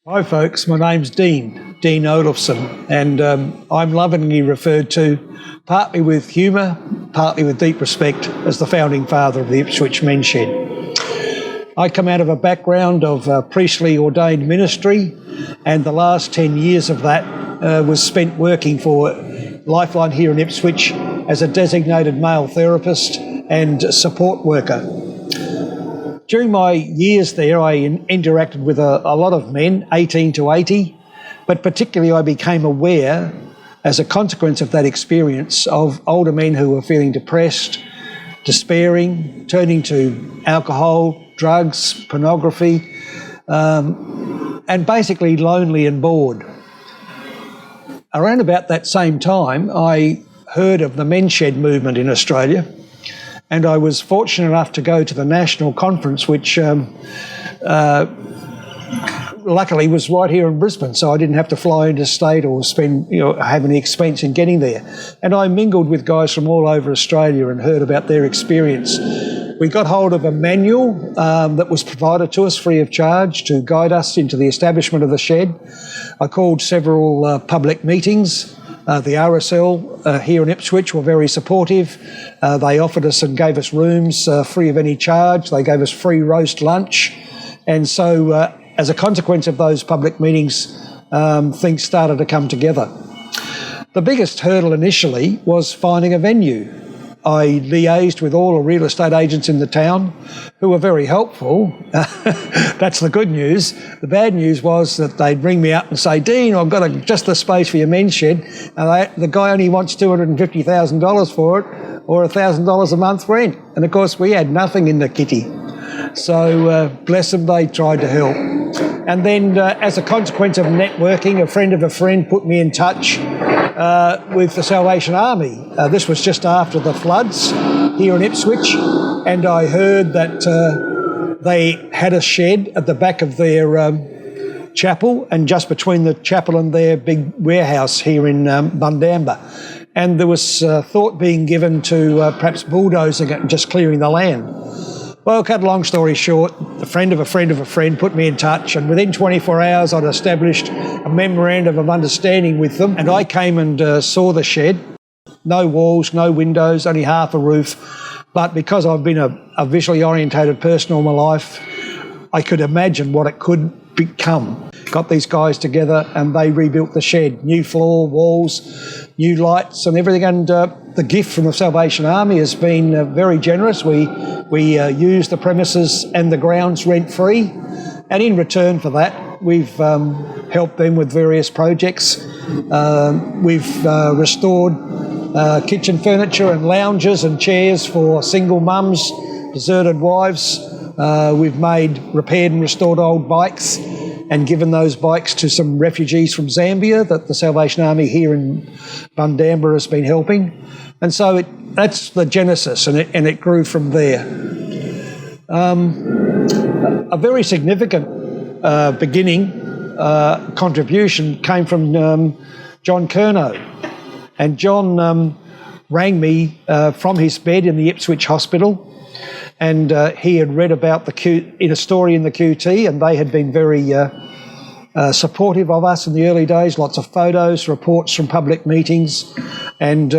Hi folks, my name's Dean Olofsson, and I'm lovingly referred to, partly with humour, partly with deep respect, as the founding father of the Ipswich Men's Shed. I come out of a background of priestly ordained ministry, and the last 10 years of that was spent working for Lifeline here in Ipswich as a designated male therapist and support worker. During my years there, I interacted with a lot of men, 18 to 80, but particularly I became aware, as a consequence of that experience, of older men who were feeling depressed, despairing, turning to alcohol, drugs, pornography, and basically lonely and bored. Around about that same time, I heard of the Men's Shed movement in Australia, and I was fortunate enough to go to the national conference, which luckily was right here in Brisbane, so I didn't have to fly interstate or have any expense in getting there. And I mingled with guys from all over Australia and heard about their experience. We got hold of a manual that was provided to us free of charge to guide us into the establishment of the shed. I called several public meetings. The RSL here in Ipswich were very supportive. They offered us and gave us rooms free of any charge. They gave us free roast lunch. And so as a consequence of those public meetings, things started to come together. The biggest hurdle initially was finding a venue. I liaised with all the real estate agents in the town who were very helpful. That's the good news. The bad news was that they'd ring me up and say, "Dean, I've got just the space for your men's shed." And the guy only wants $250,000 for it, or $1,000 a month rent. And of course, we had nothing in the kitty. So bless them, they tried to help. And then as a consequence of networking, a friend of a friend put me in touch with the Salvation Army. This was just after the floods here in Ipswich, and I heard that they had a shed at the back of their chapel, and just between the chapel and their big warehouse here in Bundamba. And there was thought being given to perhaps bulldozing it and just clearing the land. Well, cut a long story short, a friend of a friend of a friend put me in touch, and within 24 hours I'd established a memorandum of understanding with them, and I came and saw the shed. No walls, no windows, only half a roof. But because I've been a visually orientated person all my life, I could imagine what it could become. Got these guys together and they rebuilt the shed. New floor, walls, new lights and everything. And the gift from the Salvation Army has been very generous. We use the premises and the grounds rent-free. And in return for that, we've helped them with various projects. We've restored kitchen furniture and lounges and chairs for single mums, deserted wives. We've repaired and restored old bikes and given those bikes to some refugees from Zambia that the Salvation Army here in Bundamba has been helping. And so that's the genesis, and it grew from there. A very significant beginning contribution came from John Curnow. And John rang me from his bed in the Ipswich Hospital, and he had read about in a story in the QT, and they had been very supportive of us in the early days, lots of photos, reports from public meetings. And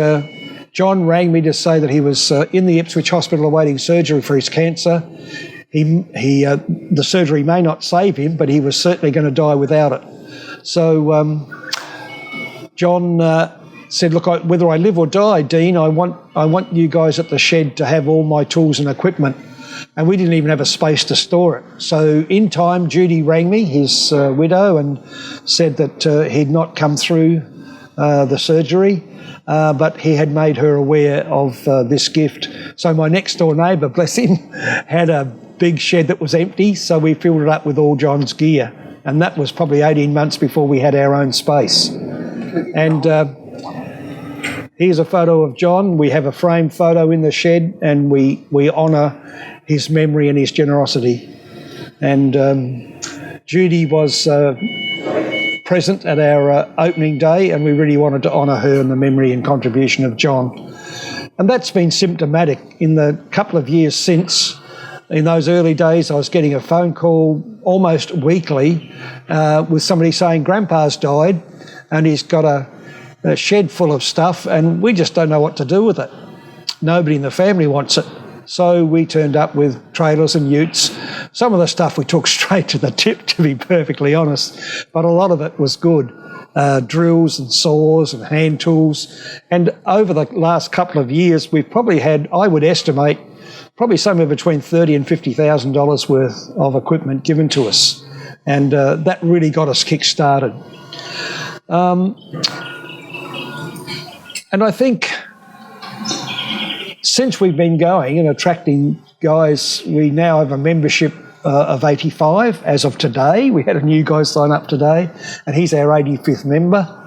John rang me to say that he was in the Ipswich Hospital awaiting surgery for his cancer. The surgery may not save him, but he was certainly going to die without it. So John said, "Look, whether I live or die, Dean, I want you guys at the shed to have all my tools and equipment." And we didn't even have a space to store it. So in time, Judy rang me, his widow, and said that he'd not come through the surgery, but he had made her aware of this gift. So my next door neighbour, bless him, had a big shed that was empty, so we filled it up with all John's gear. And that was probably 18 months before we had our own space. And here's a photo of John. We have a framed photo in the shed, and we honour his memory and his generosity. And Judy was present at our opening day, and we really wanted to honour her and the memory and contribution of John. And that's been symptomatic. In the couple of years since, In those early days, I was getting a phone call almost weekly with somebody saying, Grandpa's died and he's got a shed full of stuff and we just don't know what to do with it. Nobody in the family wants it. So we turned up with trailers and utes. Some of the stuff we took straight to the tip, to be perfectly honest, but a lot of it was good. Drills and saws and hand tools. And over the last couple of years, we've probably had, I would estimate, probably somewhere between $30,000 and $50,000 worth of equipment given to us. And that really got us kick-started. And I think since we've been going and attracting guys, we now have a membership of 85 as of today. We had a new guy sign up today, and he's our 85th member.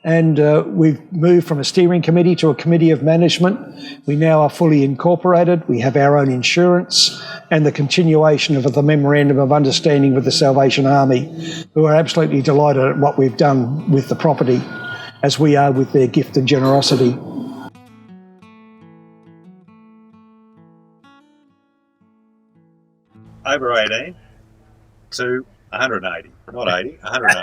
And we've moved from a steering committee to a committee of management. We now are fully incorporated. We have our own insurance and the continuation of the Memorandum of Understanding with the Salvation Army, who are absolutely delighted at what we've done with the property, as we are with their gift and generosity. Over 18 to 180, not 80, 180.